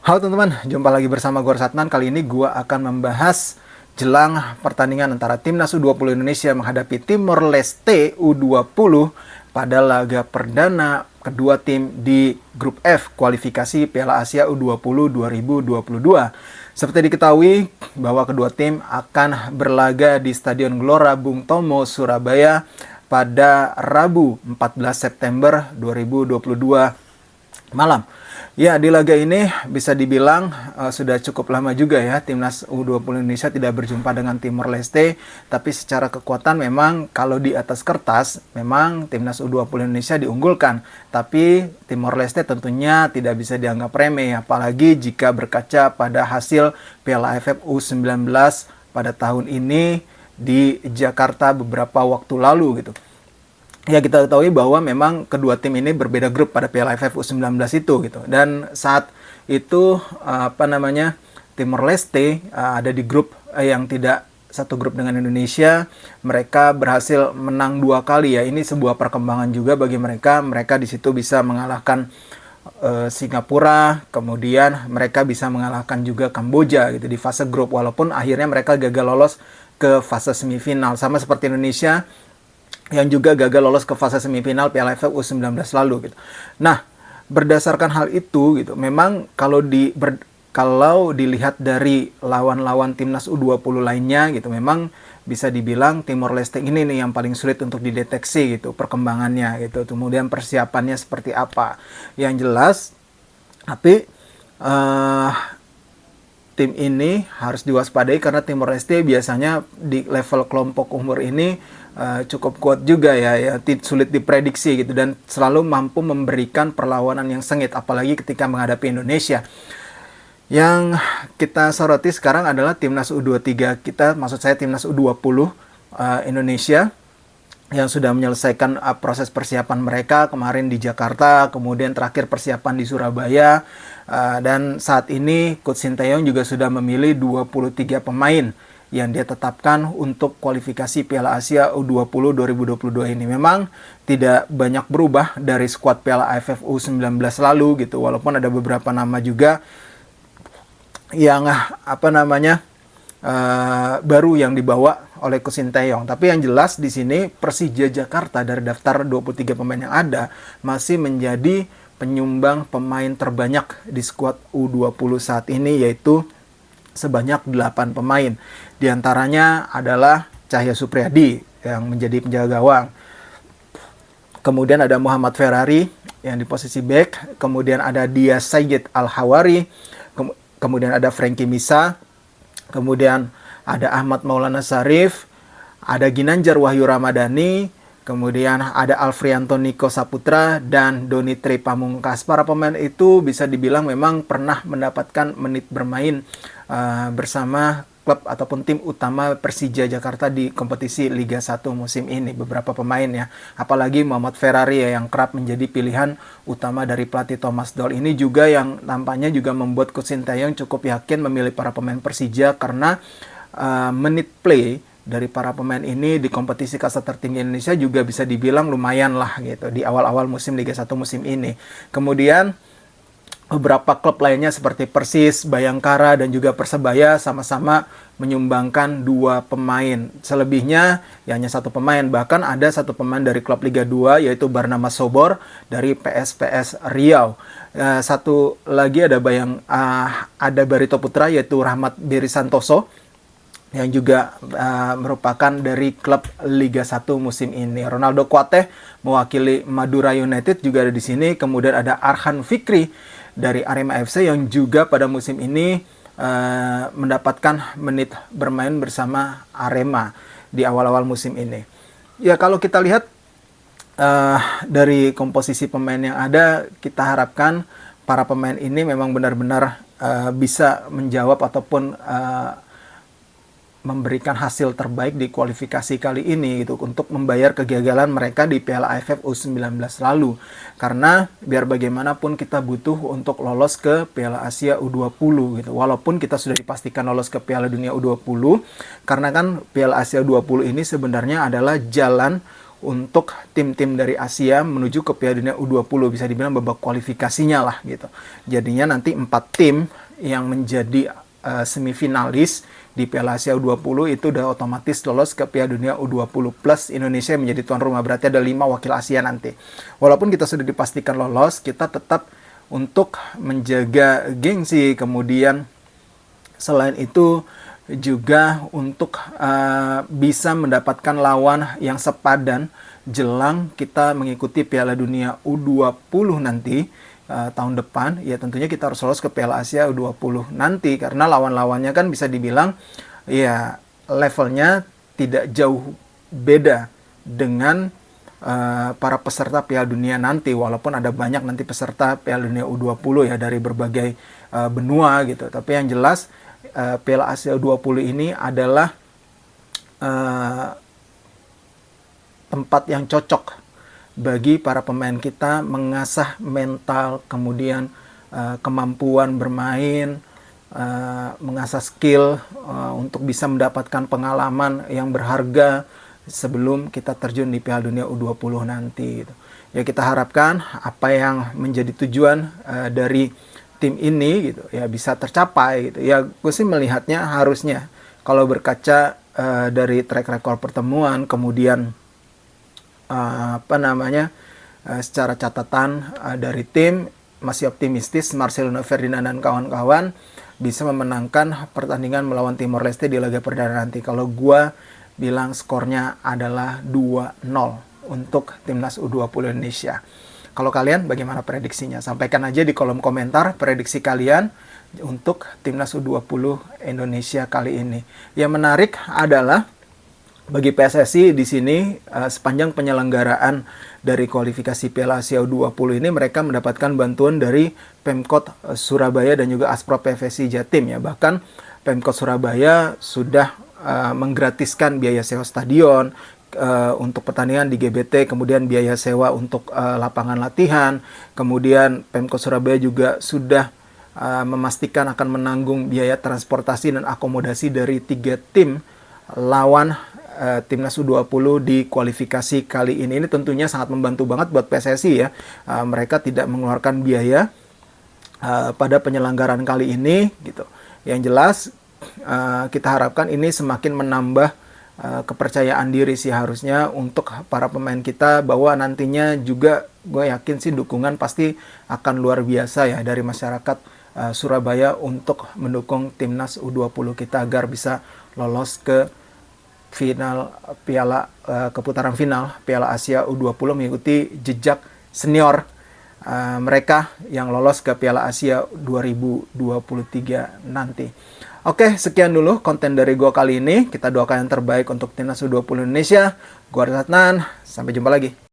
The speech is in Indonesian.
Halo teman-teman, jumpa lagi bersama gue Satnan. Kali ini gue akan membahas jelang pertandingan antara Timnas U20 Indonesia menghadapi Timor Leste U20 pada laga perdana kedua tim di grup F kualifikasi Piala Asia U20 2022. Seperti diketahui bahwa kedua tim akan berlaga di Stadion Gelora Bung Tomo, Surabaya pada Rabu 14 September 2022 malam. Ya, di laga ini bisa dibilang sudah cukup lama juga ya Timnas U20 Indonesia tidak berjumpa dengan Timor Leste, tapi secara kekuatan memang kalau di atas kertas memang Timnas U20 Indonesia diunggulkan, tapi Timor Leste tentunya tidak bisa dianggap remeh, apalagi jika berkaca pada hasil Piala AFF U19 pada tahun ini di Jakarta beberapa waktu lalu gitu. Ya, kita ketahui bahwa memang kedua tim ini berbeda grup pada Piala AFF U19 itu gitu. Dan saat itu Timor Leste ada di grup yang tidak satu grup dengan Indonesia. Mereka berhasil menang 2 kali ya. Ini sebuah perkembangan juga bagi mereka. Mereka di situ bisa mengalahkan Singapura, kemudian mereka bisa mengalahkan juga Kamboja gitu di fase grup, walaupun akhirnya mereka gagal lolos ke fase semifinal sama seperti Indonesia yang juga gagal lolos ke fase semifinal Piala AFF U19 lalu gitu. Nah, berdasarkan hal itu gitu, memang kalau dilihat dari lawan-lawan Timnas U20 lainnya gitu, memang bisa dibilang Timor Leste ini nih yang paling sulit untuk dideteksi gitu perkembangannya gitu. Kemudian persiapannya seperti apa. Yang jelas tapi uh, tim ini harus diwaspadai karena Timor Leste biasanya di level kelompok umur ini cukup kuat juga ya, sulit diprediksi gitu dan selalu mampu memberikan perlawanan yang sengit apalagi ketika menghadapi Indonesia. Yang kita soroti sekarang adalah Timnas U23 kita, maksud saya Timnas U20 Indonesia yang sudah menyelesaikan proses persiapan mereka kemarin di Jakarta, kemudian terakhir persiapan di Surabaya, dan saat ini Coach Sinteyong juga sudah memilih 23 pemain yang dia tetapkan untuk kualifikasi Piala Asia U20 2022 ini. Memang tidak banyak berubah dari skuad Piala AFF U19 lalu gitu, walaupun ada beberapa nama juga yang baru yang dibawa oleh Coach Sinteyong. Tapi yang jelas di sini Persija Jakarta dari daftar 23 pemain yang ada masih menjadi penyumbang pemain terbanyak di skuad U20 saat ini, yaitu sebanyak 8 pemain. Di antaranya adalah Cahya Supriyadi yang menjadi penjaga gawang. Kemudian ada Muhammad Ferrari yang di posisi back. Kemudian ada Dia Sayyid Al-Hawari. Kemudian ada Frankie Misa. Kemudian ada Ahmad Maulana Sarif. Ada Ginanjar Wahyu Ramadhani. Kemudian ada Alfrianto Niko Saputra dan Doni Tri Pamungkas. Para pemain itu bisa dibilang memang pernah mendapatkan menit bermain bersama klub ataupun tim utama Persija Jakarta di kompetisi Liga 1 musim ini. Beberapa pemain ya, apalagi Muhammad Ferrari ya, yang kerap menjadi pilihan utama dari pelatih Thomas Doll ini juga yang tampaknya juga membuat Coach Sinteyong cukup yakin memilih para pemain Persija karena menit play dari para pemain ini di kompetisi kasta tertinggi Indonesia juga bisa dibilang lumayan lah gitu di awal-awal musim Liga 1 musim ini. Kemudian beberapa klub lainnya seperti Persis, Bayangkara, dan juga Persebaya sama-sama menyumbangkan 2 pemain. Selebihnya ya hanya 1 pemain. Bahkan ada 1 pemain dari klub Liga 2 yaitu Barnama Sobor dari PSPS Riau. Satu lagi ada Barito Putra yaitu Rahmat Beri Santoso yang juga merupakan dari klub Liga 1 musim ini. Ronaldo Kuateh mewakili Madura United juga ada di sini. Kemudian ada Arhan Fikri dari Arema FC yang juga pada musim ini mendapatkan menit bermain bersama Arema di awal-awal musim ini. Ya, kalau kita lihat dari komposisi pemain yang ada, kita harapkan para pemain ini memang benar-benar bisa menjawab ataupun memberikan hasil terbaik di kualifikasi kali ini gitu untuk membayar kegagalan mereka di Piala AFF U19 lalu. Karena biar bagaimanapun kita butuh untuk lolos ke Piala Asia U20 gitu. Walaupun kita sudah dipastikan lolos ke Piala Dunia U20, karena kan Piala Asia U20 ini sebenarnya adalah jalan untuk tim-tim dari Asia menuju ke Piala Dunia U20, bisa dibilang babak kualifikasinya lah gitu. Jadinya nanti 4 tim yang menjadi semifinalis di Piala Asia U20 itu udah otomatis lolos ke Piala Dunia U20 plus Indonesia menjadi tuan rumah, berarti ada 5 wakil Asia nanti. Walaupun kita sudah dipastikan lolos, kita tetap untuk menjaga gengsi, kemudian selain itu juga untuk bisa mendapatkan lawan yang sepadan jelang kita mengikuti Piala Dunia U20 nanti tahun depan. Ya tentunya kita harus lolos ke Piala Asia U20 nanti, karena lawan-lawannya kan bisa dibilang ya levelnya tidak jauh beda dengan para peserta Piala Dunia nanti, walaupun ada banyak nanti peserta Piala Dunia U20 ya dari berbagai benua gitu. Tapi yang jelas Piala Asia U20 ini adalah tempat yang cocok bagi para pemain kita mengasah mental, kemudian kemampuan bermain, mengasah skill untuk bisa mendapatkan pengalaman yang berharga sebelum kita terjun di Piala Dunia U20 nanti gitu. Ya kita harapkan apa yang menjadi tujuan dari tim ini gitu ya bisa tercapai gitu. Ya gue sih melihatnya harusnya kalau berkaca dari track record pertemuan, kemudian secara catatan dari tim, masih optimistis Marcelino Ferdinand dan kawan-kawan bisa memenangkan pertandingan melawan Timor Leste di laga perdana nanti. Kalau gua bilang skornya adalah 2-0 untuk timnas U20 Indonesia. Kalau kalian bagaimana prediksinya? Sampaikan aja di kolom komentar prediksi kalian untuk timnas U20 Indonesia kali ini. Yang menarik adalah bagi PSSI di sini sepanjang penyelenggaraan dari kualifikasi Piala Asia U20 ini mereka mendapatkan bantuan dari Pemkot Surabaya dan juga Asprop PVSI Jatim ya. Bahkan Pemkot Surabaya sudah menggratiskan biaya sewa stadion untuk pertandingan di GBT, kemudian biaya sewa untuk lapangan latihan. Kemudian Pemkot Surabaya juga sudah memastikan akan menanggung biaya transportasi dan akomodasi dari 3 tim lawan timnas U20 di kualifikasi kali ini. Ini tentunya sangat membantu banget buat PSSI ya. Mereka tidak mengeluarkan biaya pada penyelenggaraan kali ini gitu. Yang jelas kita harapkan ini semakin menambah kepercayaan diri sih harusnya untuk para pemain kita, bahwa nantinya juga gue yakin sih dukungan pasti akan luar biasa ya dari masyarakat Surabaya untuk mendukung timnas U20 kita agar bisa lolos ke final keputaran final Piala Asia U20 mengikuti jejak senior mereka yang lolos ke Piala Asia 2023 nanti. Oke, sekian dulu konten dari gua kali ini. Kita doakan yang terbaik untuk timnas U20 Indonesia. Gua Ratnan, sampai jumpa lagi.